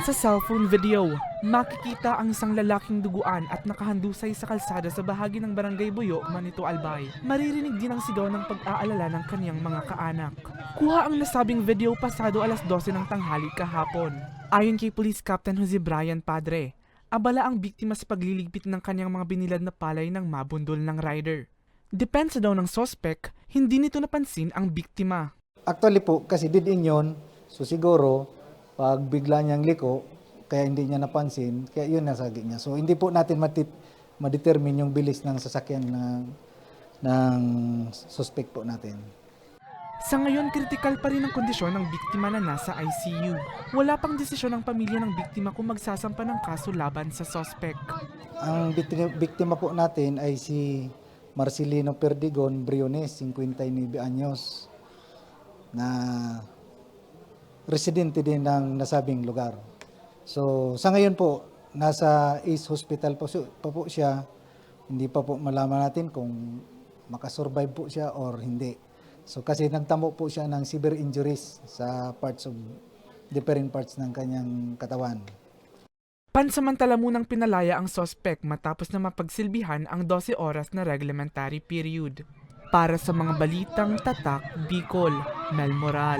Sa cellphone video, makikita ang isang lalaking duguan at nakahandusay sa kalsada sa bahagi ng Barangay Buyo, Manito Albay. Maririnig din ang sigaw ng pag-aalala ng kaniyang mga kaanak. Kuha ang nasabing video pasado alas 12 ng tanghali kahapon. Ayon kay Police Captain Jose Brian Padre, abala ang biktima sa pagliligpit ng kaniyang mga binilad na palay ng mabundol ng rider. Depensa daw ng sospek, hindi nito napansin ang biktima. Actually po, kasi didin yun, so siguro, pag bigla niyang liko, kaya hindi niya napansin, kaya yun nasagi niya. So hindi po natin ma-determine yung bilis ng sasakyan ng suspect po natin. Sa ngayon, kritikal pa rin ang kondisyon ng biktima na nasa ICU. Wala pang desisyon ng pamilya ng biktima kung magsasampa ng kaso laban sa sospek. Ang biktima po natin ay si Marcelino Perdigon Briones, 59 anyos, na residente din ng nasabing lugar. So sa ngayon po, nasa East Hospital pa po siya. Hindi pa po malaman natin kung makasurvive po siya or hindi. So kasi nagtamo po siya ng severe injuries sa different parts ng kanyang katawan. Pansamantala munang pinalaya ang sospek matapos na mapagsilbihan ang 12 oras na reglementary period. Para sa mga balitang tatak, Bicol, Mel Moral.